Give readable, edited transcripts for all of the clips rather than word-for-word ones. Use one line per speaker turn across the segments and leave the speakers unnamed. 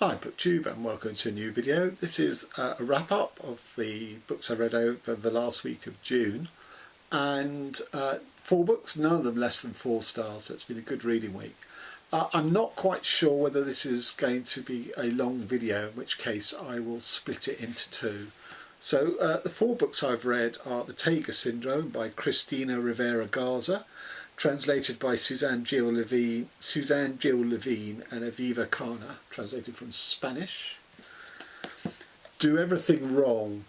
Hi BookTube and welcome to a new video. This is a wrap up of the books I read over the last week of June, and 4 books, none of them less than 4 stars, so it's been a good reading week. I'm not quite sure whether this is going to be a long video, in which case I will split it into 2. So the 4 books I've read are The Taiga Syndrome by Cristina Rivera-Garza, translated by Suzanne Gil Levine and Aviva Kana, translated from Spanish. Do Everything Wrong,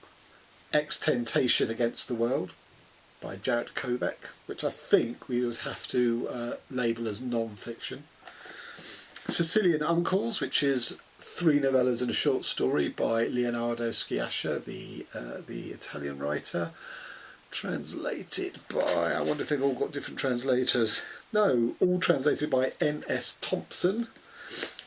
XXXtentacion Against the World by Jarett Kobek, which I think we would have to label as non-fiction. Sicilian Uncles, which is 3 novellas and a short story by Leonardo Sciascia, the Italian writer. Translated by, I wonder if they've all got different translators. No, all translated by N.S. Thompson.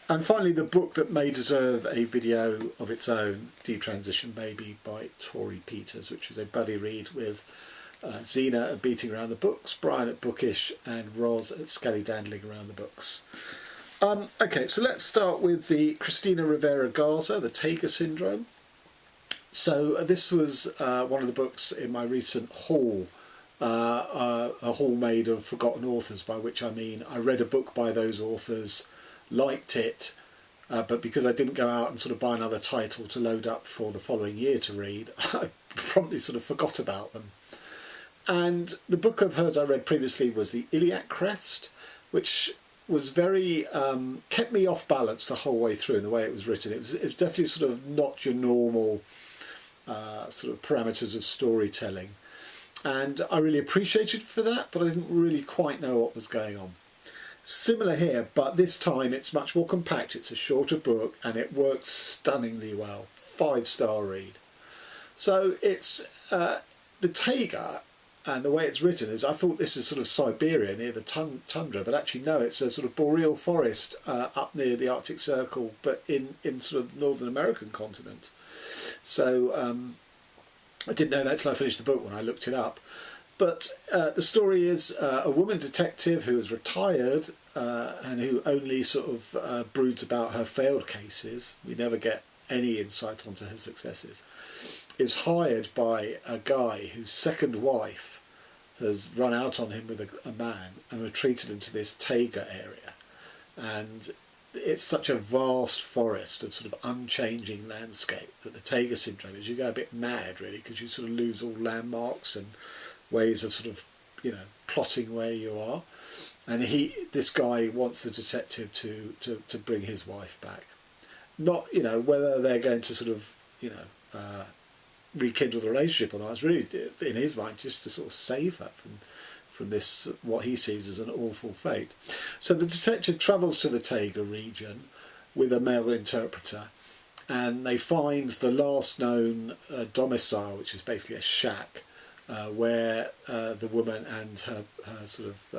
And finally, the book that may deserve a video of its own, Detransition Baby by Torrey Peters, which is a buddy read with Zena at Beating Around the Books, Brian at Bookish, and Roz at Scallydandling Around the Books. Okay, so let's start with the Cristina Rivera-Garza, The Taiga Syndrome. So this was one of the books in my recent haul, a haul made of forgotten authors, by which I mean I read a book by those authors, liked it, but because I didn't go out and sort of buy another title to load up for the following year to read, I promptly sort of forgot about them. And the book of hers I read previously was The Iliac Crest, which was very, kept me off balance the whole way through in the way it was written. It was definitely sort of not your normal sort of parameters of storytelling, and I really appreciated it for that, but I didn't really quite know what was going on. Similar here, but this time it's much more compact, it's a shorter book, and it works stunningly well. 5-star read. So it's the Taiga, and the way it's written is, I thought this is sort of Siberia near the tundra, but actually no, it's a sort of boreal forest up near the Arctic Circle, but in sort of Northern American continent. So I didn't know that till I finished the book when I looked it up. But the story is a woman detective who is retired and who only sort of broods about her failed cases. We never get any insight onto her successes. Is hired by a guy whose second wife has run out on him with a man and retreated into this Taiga area. And it's such a vast forest of sort of unchanging landscape that the Taiga Syndrome is, you go a bit mad really, because you sort of lose all landmarks and ways of sort of, you know, plotting where you are. And this guy wants the detective to bring his wife back. Not, you know, whether they're going to sort of, you know, rekindle the relationship or not. It's really, in his mind, just to sort of save her from this, what he sees as an awful fate. So the detective travels to the Taiga region with a male interpreter, and they find the last known domicile, which is basically a shack, where the woman and her sort of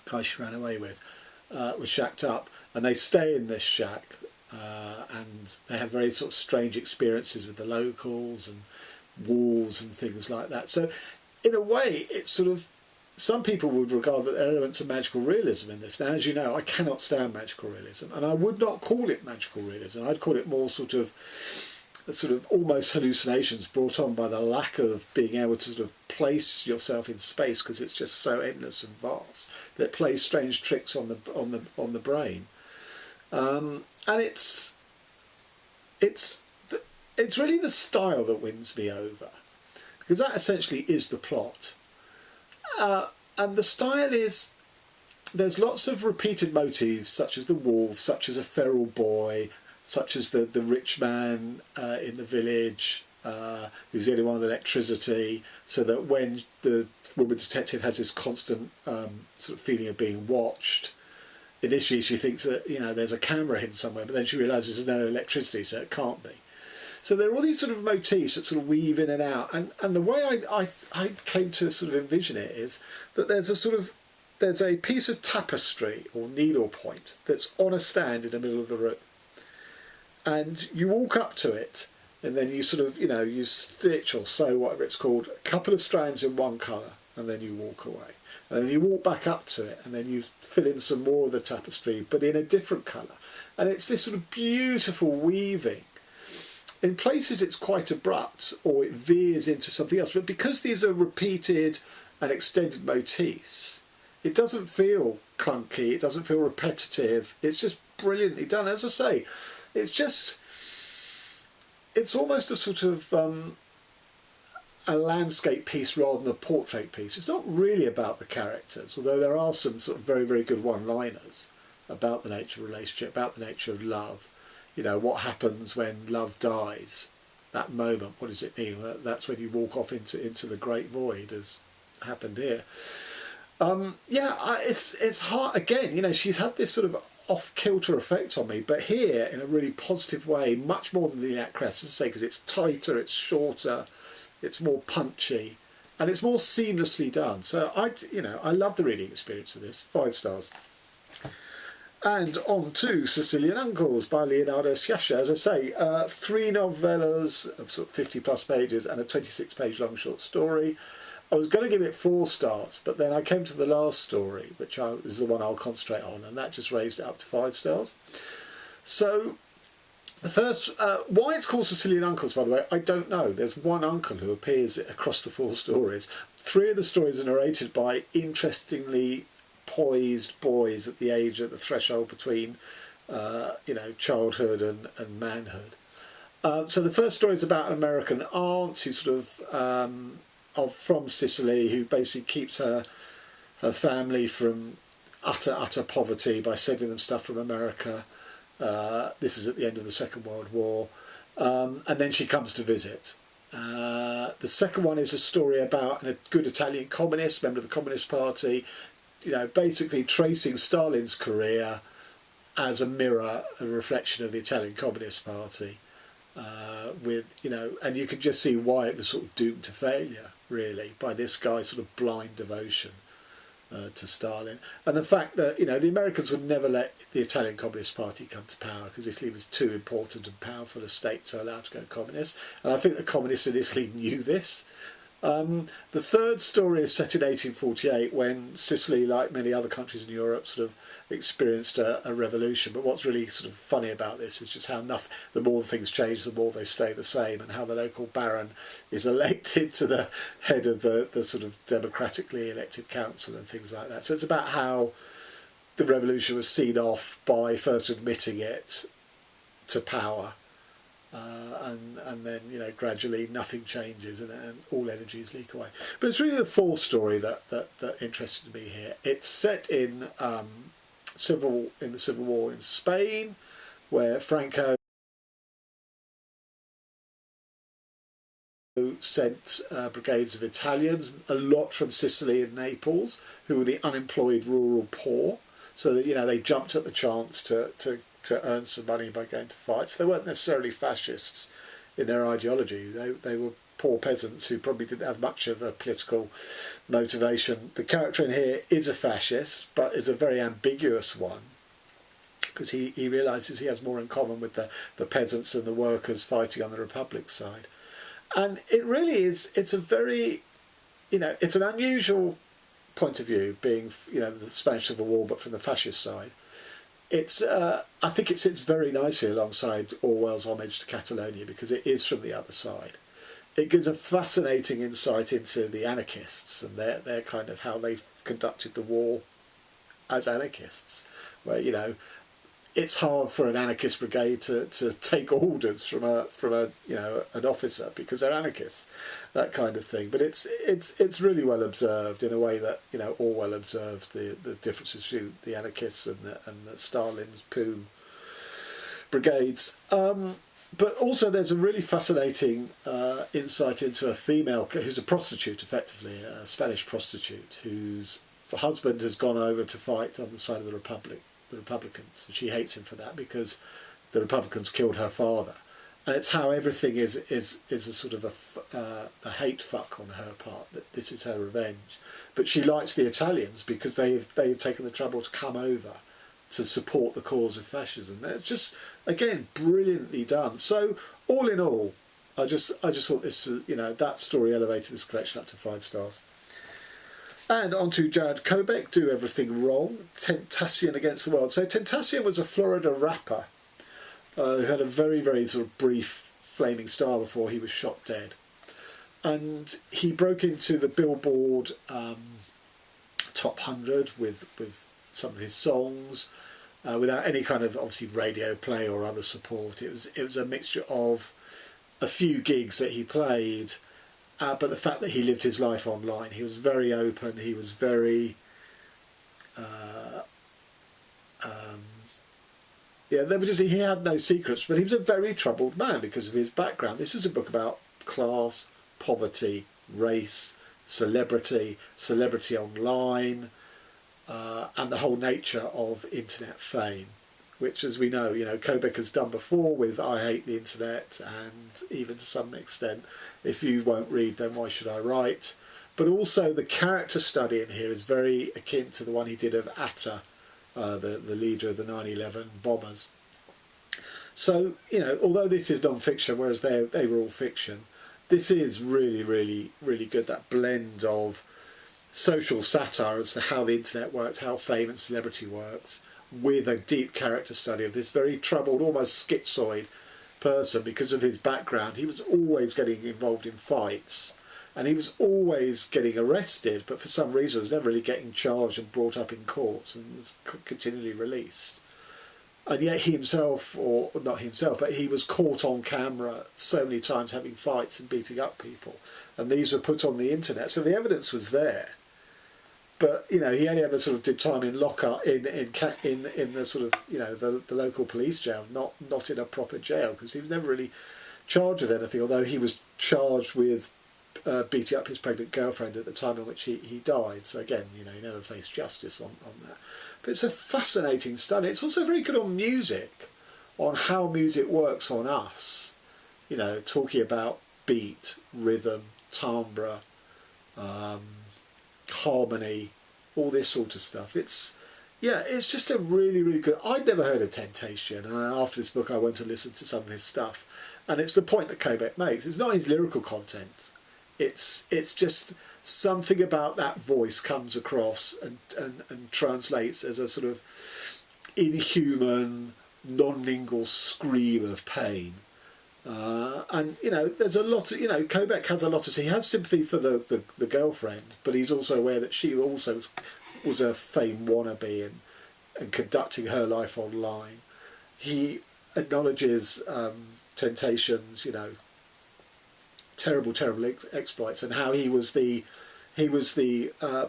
guy she ran away with were shacked up, and they stay in this shack, and they have very sort of strange experiences with the locals and wolves and things like that. So in a way, it's sort of, some people would regard that there are elements of magical realism in this. Now, as you know, I cannot stand magical realism, and I would not call it magical realism. I'd call it more sort of almost hallucinations brought on by the lack of being able to sort of place yourself in space, because it's just so endless and vast that it plays strange tricks on the brain. And it's really the style that wins me over, because that essentially is the plot. And the style is, there's lots of repeated motifs, such as the wolf, such as a feral boy, such as the rich man in the village, who's the only one with electricity, so that when the woman detective has this constant sort of feeling of being watched, initially she thinks that, you know, there's a camera hidden somewhere, but then she realises there's no electricity, so it can't be. So there are all these sort of motifs that sort of weave in and out, and the way I came to sort of envision it is that there's a piece of tapestry or needlepoint that's on a stand in the middle of the room, and you walk up to it, and then you sort of, you know, you stitch or sew, whatever it's called, a couple of strands in one colour, and then you walk away. And then you walk back up to it, and then you fill in some more of the tapestry, but in a different colour. And it's this sort of beautiful weaving. In places it's quite abrupt, or it veers into something else, but because these are repeated and extended motifs, it doesn't feel clunky, it doesn't feel repetitive, it's just brilliantly done. As I say, it's almost a sort of a landscape piece rather than a portrait piece. It's not really about the characters, although there are some sort of very, very good one-liners about the nature of relationship, about the nature of love. You know, what happens when love dies? That moment, what does it mean? That's when you walk off into the great void, as happened here. It's hard. Again, you know, she's had this sort of off-kilter effect on me, but here in a really positive way, much more than the Acress, as I say, because it's tighter, it's shorter, it's more punchy, and it's more seamlessly done. So I love the reading experience of this. 5 stars. And on to Sicilian Uncles by Leonardo Sciascia. As I say, 3 novellas of sort of 50 plus pages and a 26-page long short story. I was going to give it 4 stars, but then I came to the last story, which is the one I'll concentrate on, and that just raised it up to 5 stars. So the first, why it's called Sicilian Uncles, by the way, I don't know. There's one uncle who appears across the 4 stories. 3 of the stories are narrated by interestingly poised boys at the threshold between, childhood and manhood. So the first story is about an American aunt who sort of from Sicily, who basically keeps her family from utter poverty by sending them stuff from America. This is at the end of the Second World War, and then she comes to visit. The second one is a story about a good Italian communist, member of the Communist Party, you know, basically tracing Stalin's career as a mirror, a reflection of the Italian Communist Party, and you can just see why it was sort of doomed to failure, really, by this guy's sort of blind devotion to Stalin, and the fact that, you know, the Americans would never let the Italian Communist Party come to power because Italy was too important and powerful a state to allow to go communist, and I think the communists in Italy knew this. The third story is set in 1848 when Sicily, like many other countries in Europe, sort of experienced a revolution. But what's really sort of funny about this is just how the more things change, the more they stay the same, and how the local baron is elected to the head of the sort of democratically elected council and things like that. So it's about how the revolution was seen off by first admitting it to power. And then, you know, gradually nothing changes and all energies leak away. But it's really the 4th story that interested me here. It's set in the Civil War in Spain, where Franco sent brigades of Italians, a lot from Sicily and Naples, who were the unemployed rural poor. So that, you know, they jumped at the chance to earn some money by going to fights. They weren't necessarily fascists in their ideology. They were poor peasants who probably didn't have much of a political motivation. The character in here is a fascist, but is a very ambiguous one, because he realises he has more in common with the peasants and the workers fighting on the Republic side. And it really is, it's a very, you know, it's an unusual point of view, being, you know, the Spanish Civil War, but from the fascist side. It's, I think it sits very nicely alongside Orwell's Homage to Catalonia, because it is from the other side. It gives a fascinating insight into the anarchists and their kind of how they've conducted the war as anarchists, where, you know, it's hard for an anarchist brigade to take orders from a you know, an officer, because they're anarchists, that kind of thing. But it's really well observed in a way that, you know, Orwell observed the differences between the anarchists and the Stalin's poo brigades. But also there's a really fascinating insight into a female who's a prostitute, effectively, a Spanish prostitute, whose husband has gone over to fight on the side of the Republicans. She hates him for that because the Republicans killed her father. And it's how everything is a sort of a hate fuck on her part, that this is her revenge. But she likes the Italians because they've taken the trouble to come over to support the cause of fascism. It's just, again, brilliantly done. So all in all, I just thought this, you know, that story elevated this collection up to 5 stars. And on to Jarett Kobek, Do Everything Wrong, Tentacion Against the World. So Tentacion was a Florida rapper who had a very, very sort of brief flaming star before he was shot dead. And he broke into the Billboard Top 100 with some of his songs, without any kind of, obviously, radio play or other support. It was a mixture of a few gigs that he played, but the fact that he lived his life online. He was very open, he was very... he had no secrets, but he was a very troubled man because of his background. This is a book about class, poverty, race, celebrity online, and the whole nature of internet fame, which, as we know, Kobek has done before with I Hate the Internet, and even to some extent, if you won't read, then why should I write? But also the character study in here is very akin to the one he did of Atta, the leader of the 9/11 bombers. So, although this is non-fiction, whereas they were all fiction, this is really, really, really good, that blend of social satire as to how the internet works, how fame and celebrity works, with a deep character study of this very troubled, almost schizoid person. Because of his background, he was always getting involved in fights, and he was always getting arrested, but for some reason was never really getting charged and brought up in court, and was continually released. And yet he himself, or not himself, but he was caught on camera so many times having fights and beating up people, and these were put on the internet, so the evidence was there. But he only ever sort of did time in lockup in the sort of the local police jail, not in a proper jail, because he was never really charged with anything. Although he was charged with beating up his pregnant girlfriend at the time in which he died. So again, he never faced justice on that. But it's a fascinating study. It's also very good on music, on how music works on us. Talking about beat, rhythm, timbre, harmony, all this sort of stuff. It's just a really, really good... I'd never heard of Tentacion, and after this book I went to listen to some of his stuff, and it's the point that Kobek makes. It's not his lyrical content, it's just something about that voice comes across and translates as a sort of inhuman, non-lingual scream of pain. And there's a lot of, Kobek has a lot of, he has sympathy for the girlfriend, but he's also aware that she also was a fame wannabe and conducting her life online. He acknowledges Tentacion's, terrible exploits, and how he was the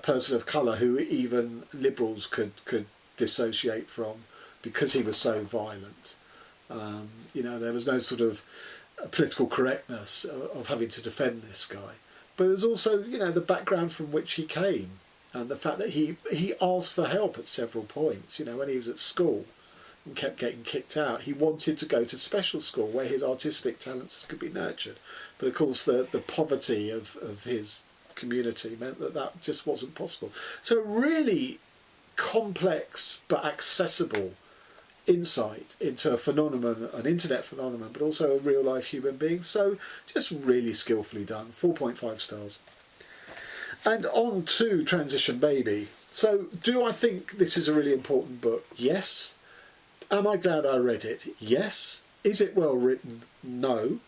person of colour who even liberals could dissociate from, because he was so violent. There was no sort of political correctness of having to defend this guy. But there's also, the background from which he came, and the fact that he asked for help at several points. When he was at school and kept getting kicked out, he wanted to go to special school where his artistic talents could be nurtured. But of course the poverty of his community meant that just wasn't possible. So really complex but accessible insight into a phenomenon, an internet phenomenon, but also a real life human being. So just really skillfully done. 4.5 stars. And on to Transition Baby. So do I think this is a really important book? Yes. Am I glad I read it? Yes. Is it well written? No.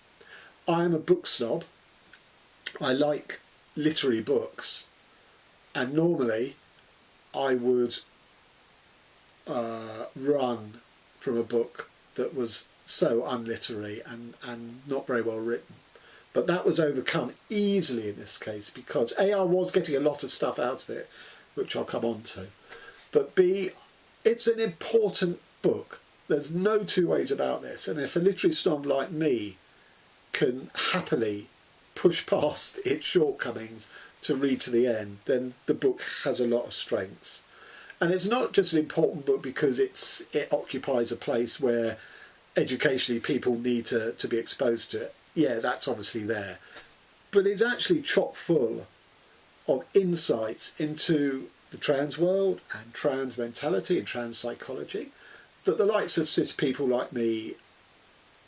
I am a book snob. I like literary books, and normally I would run from a book that was so unliterary and not very well written. But that was overcome easily in this case, because A, I was getting a lot of stuff out of it, which I'll come on to, but B, it's an important book. There's no two ways about this, and if a literary snob like me can happily push past its shortcomings to read to the end, then the book has a lot of strengths. And it's not just an important book because it occupies a place where educationally people need to be exposed to it. Yeah, that's obviously there. But it's actually chock full of insights into the trans world and trans mentality and trans psychology that the likes of cis people like me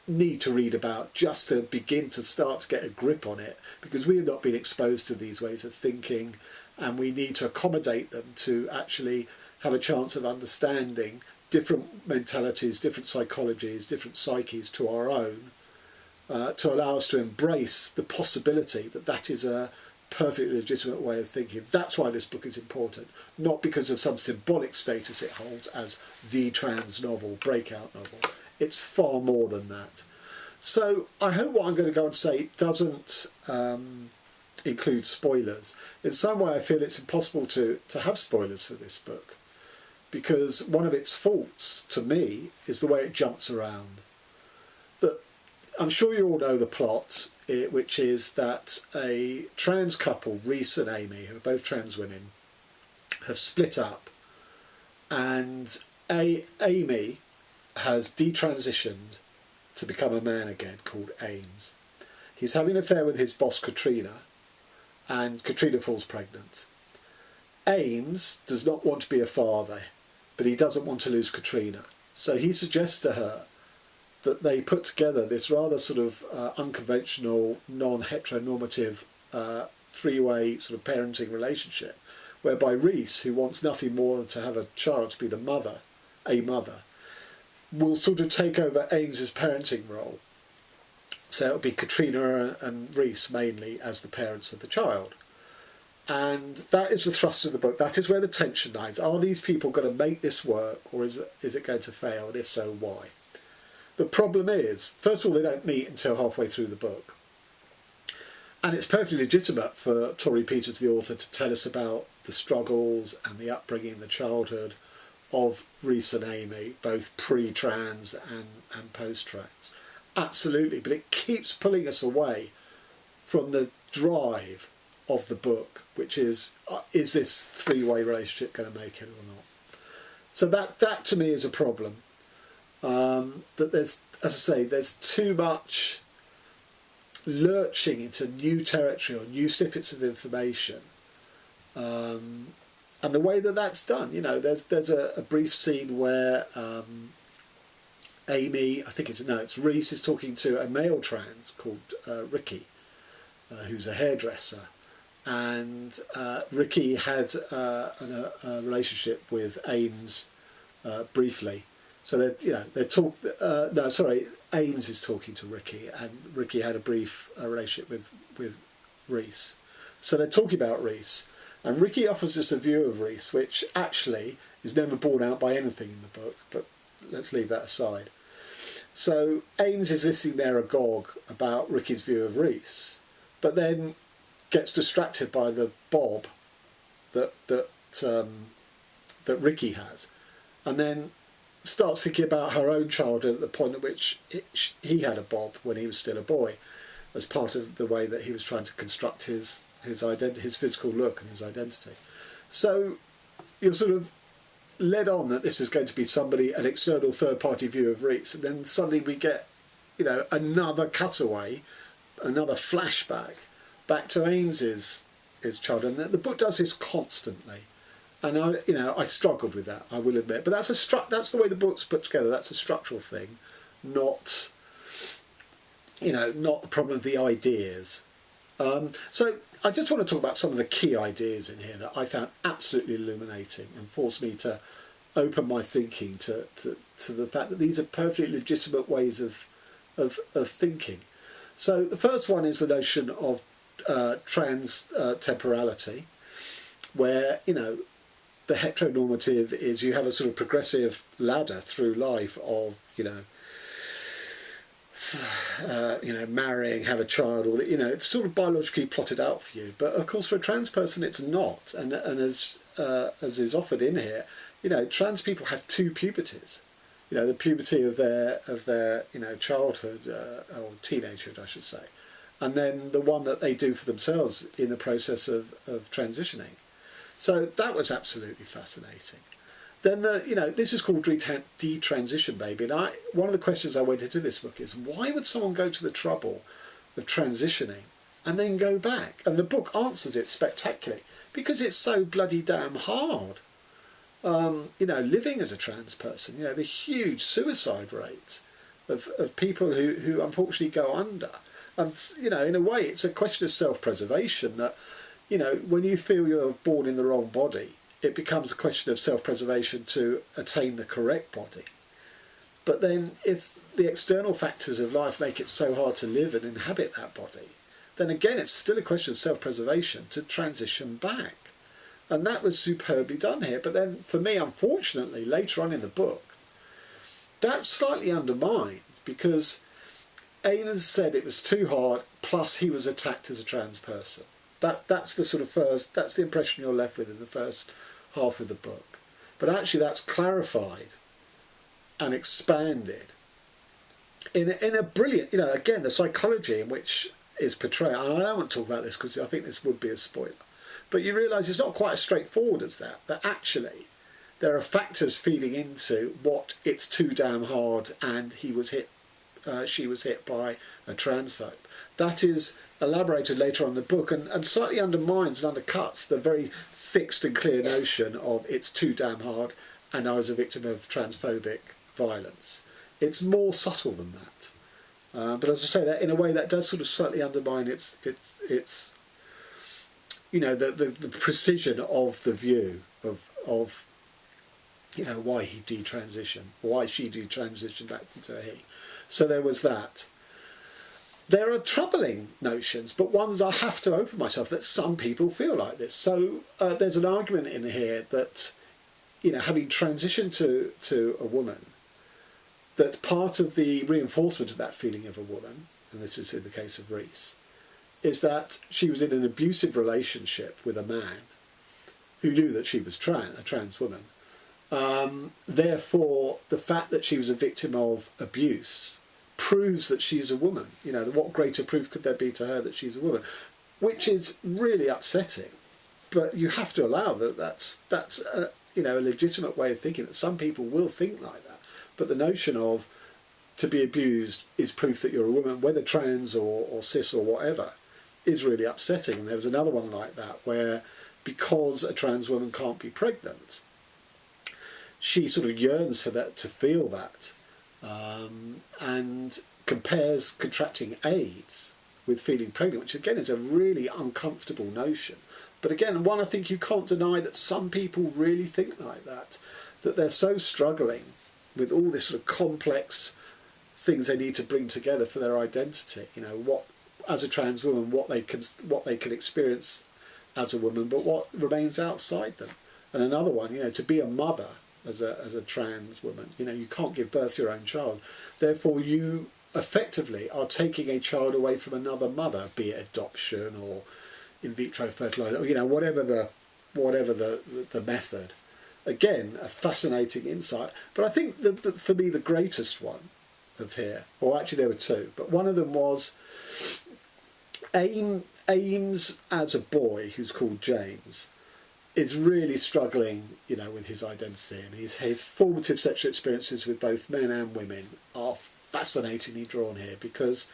need to read about, just to begin to start to get a grip on it, because we have not been exposed to these ways of thinking and we need to accommodate them to actually have a chance of understanding different mentalities, different psychologies, different psyches to our own, to allow us to embrace the possibility that that is a perfectly legitimate way of thinking. That's why this book is important, not because of some symbolic status it holds as the trans novel, breakout novel. It's far more than that. So I hope what I'm going to go and say doesn't include spoilers. In some way I feel it's impossible to have spoilers for this book, because one of its faults to me is the way it jumps around. That I'm sure you all know the plot, which is that a trans couple, Reese and Amy, who are both trans women, have split up, and Amy has detransitioned to become a man again, called Ames. He's having an affair with his boss Katrina, and Katrina falls pregnant. Ames does not want to be a father, but he doesn't want to lose Katrina. So he suggests to her that they put together this rather sort of unconventional, non-heteronormative, three-way sort of parenting relationship, whereby Reese, who wants nothing more than to have a child to be the mother, will sort of take over Ames's parenting role. So it'll be Katrina and Reese mainly as the parents of the child. And that is the thrust of the book. That is where the tension lies. Are these people going to make this work, or is it going to fail? And if so, why? The problem is, first of all, they don't meet until halfway through the book. And it's perfectly legitimate for Torrey Peters, the author, to tell us about the struggles and the upbringing, the childhood of Reese and Amy, both pre-trans and post-trans. Absolutely, but it keeps pulling us away from the drive of the book, which is this three-way relationship going to make it or not? So that to me is a problem. That there's, as I say, there's too much lurching into new territory or new snippets of information, and the way that that's done, there's a brief scene where Amy, it's Reese, is talking to a male trans called Ricky, who's a hairdresser, and Ricky had a relationship with Ames briefly. So Ames is talking to Ricky, and Ricky had a brief relationship with Reese. So they're talking about Reese, and Ricky offers us a view of Reese, which actually is never borne out by anything in the book, but let's leave that aside. So Ames is listening there agog about Ricky's view of Reese, but then gets distracted by the bob that Ricky has, and then starts thinking about her own childhood at the point at which he had a bob when he was still a boy, as part of the way that he was trying to construct his identity, his physical look and his identity. So you're sort of led on that this is going to be an external third-party view of Reese, and then suddenly we get, another cutaway, another flashback back to Ames's childhood. And the book does this constantly. And I struggled with that, I will admit. But that's the way the book's put together. That's a structural thing, not the problem of the ideas. So I just want to talk about some of the key ideas in here that I found absolutely illuminating and forced me to open my thinking to the fact that these are perfectly legitimate ways of thinking. So the first one is the notion of trans temporality, where the heteronormative is you have a sort of progressive ladder through life of marrying, have a child, or it's sort of biologically plotted out for you. But of course, for a trans person, it's not. And as is offered in here, trans people have two puberties. The puberty of their childhood or teenagehood, I should say, and then the one that they do for themselves in the process of transitioning. So that was absolutely fascinating. Then this is called Detransition Baby, and one of the questions I went into this book is, why would someone go to the trouble of transitioning and then go back? And the book answers it spectacularly, because it's so bloody damn hard. Living as a trans person, the huge suicide rates of people who unfortunately go under. And in a way, it's a question of self-preservation that, you know, when you feel you're born in the wrong body, it becomes a question of self-preservation to attain the correct body. But then if the external factors of life make it so hard to live and inhabit that body, then again it's still a question of self-preservation to transition back. And that was superbly done here. But then for me, unfortunately, later on in the book, that's slightly undermined because Ames said it was too hard, plus he was attacked as a trans person. That's the sort of that's the impression you're left with in the first half of the book. But actually that's clarified and expanded in a brilliant, you know, again, the psychology in which is portrayed. And I don't want to talk about this because I think this would be a spoiler. But you realise it's not quite as straightforward as that actually there are factors feeding into what it's too damn hard and she was hit by a transphobe. That is elaborated later on in the book and slightly undermines and undercuts the very fixed and clear notion of it's too damn hard and I was a victim of transphobic violence. It's more subtle than that. But as I say, that in a way that does sort of slightly undermine its you know, the precision of the view of you know, why he detransitioned, why she detransitioned back into a he. So there was that. There are troubling notions, but ones I have to open myself, that some people feel like this. So there's an argument in here that, you know, having transitioned to a woman, that part of the reinforcement of that feeling of a woman, and this is in the case of Reese, is that she was in an abusive relationship with a man who knew that she was a trans woman. Therefore, the fact that she was a victim of abuse proves that she's a woman. You know, what greater proof could there be to her that she's a woman? Which is really upsetting. But you have to allow that that's a, you know, a legitimate way of thinking, that some people will think like that. But the notion of to be abused is proof that you're a woman, whether trans or cis or whatever, is really upsetting. And there was another one like that where, because a trans woman can't be pregnant, she sort of yearns for that, to feel that, and compares contracting AIDS with feeling pregnant, which again is a really uncomfortable notion. But again, one, I think you can't deny that some people really think like that they're so struggling with all this sort of complex things they need to bring together for their identity. You know, what, as a trans woman, what they can experience as a woman, but what remains outside them. And another one, you know, to be a mother as a trans woman, you know, you can't give birth to your own child. Therefore, you effectively are taking a child away from another mother, be it adoption or in vitro fertilization, or, you know, whatever the method. Again, a fascinating insight. But I think that for me the greatest one of here, or actually there were two, but one of them was Ames as a boy who's called James is really struggling, you know, with his identity, and his formative sexual experiences with both men and women are fascinatingly drawn here, because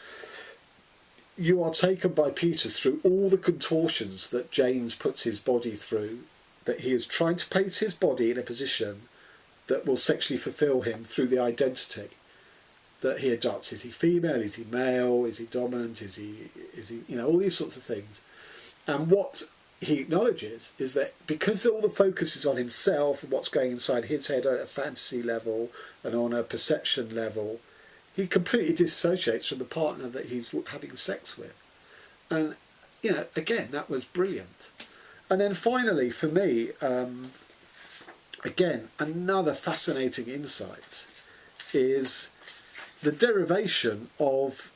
you are taken by Peters through all the contortions that James puts his body through, that he is trying to place his body in a position that will sexually fulfill him through the identity that he adopts. Is he female? Is he male? Is he dominant? Is he, you know, all these sorts of things. And what he acknowledges is that because all the focus is on himself and what's going inside his head at a fantasy level and on a perception level, he completely dissociates from the partner that he's having sex with. And, you know, again, that was brilliant. And then finally, for me, again, another fascinating insight is the derivation of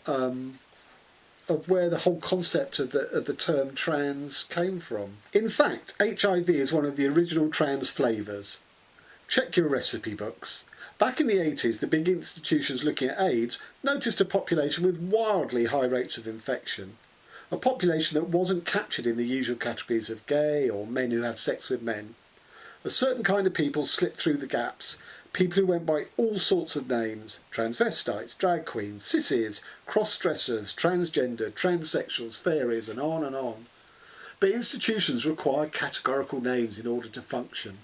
where the whole concept of the term trans came from. In fact, HIV is one of the original trans flavours. Check your recipe books. Back in the 80s, the big institutions looking at AIDS noticed a population with wildly high rates of infection. A population that wasn't captured in the usual categories of gay or men who have sex with men. A certain kind of people slipped through the gaps. People who went by all sorts of names: transvestites, drag queens, sissies, cross-dressers, transgender, transsexuals, fairies, and on and on. But institutions require categorical names in order to function.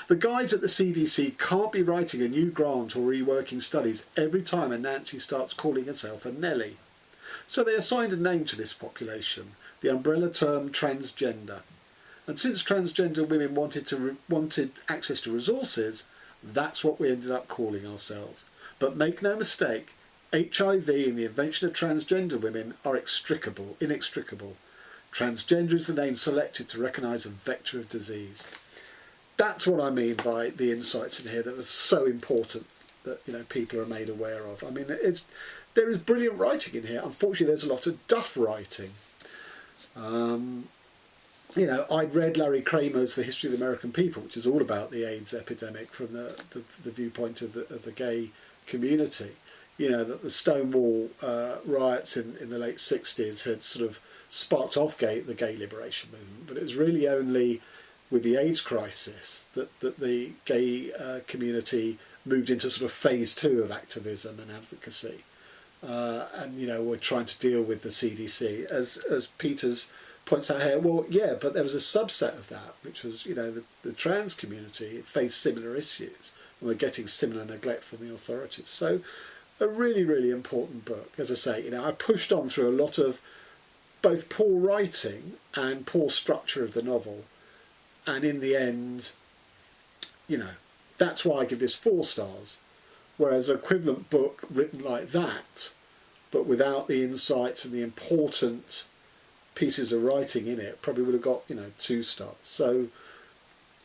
The guys at the CDC can't be writing a new grant or reworking studies every time a Nancy starts calling herself a Nelly. So they assigned a name to this population, the umbrella term transgender. And since transgender women wanted access to resources, that's what we ended up calling ourselves. But make no mistake, HIV and the invention of transgender women are inextricable. Transgender is the name selected to recognise a vector of disease. That's what I mean by the insights in here that are so important that, you know, people are made aware of. I mean, there is brilliant writing in here. Unfortunately, there's a lot of duff writing. You know, I'd read Larry Kramer's The History of the American People, which is all about the AIDS epidemic from the viewpoint of the gay community. You know, that the Stonewall riots in the late 60s had sort of sparked off the gay liberation movement, but it was really only with the AIDS crisis that the gay community moved into sort of phase 2 of activism and advocacy. And, you know, we're trying to deal with the CDC. As Peters points out here, well, yeah, but there was a subset of that, which was, you know, the trans community faced similar issues and were getting similar neglect from the authorities. So a really, really important book. As I say, you know, I pushed on through a lot of both poor writing and poor structure of the novel. And in the end, you know, that's why I give this 4 stars. Whereas an equivalent book written like that, but without the insights and the important pieces of writing in it, probably would have got, you know, 2 stars. So,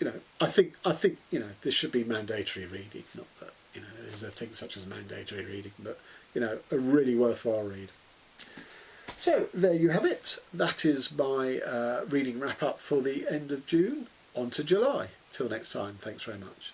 you know, I think you know, this should be mandatory reading. Not that, you know, there's a thing such as mandatory reading, but, you know, a really worthwhile read. So there you have it. That is my reading wrap up for the end of June. On to July. Till next time. Thanks very much.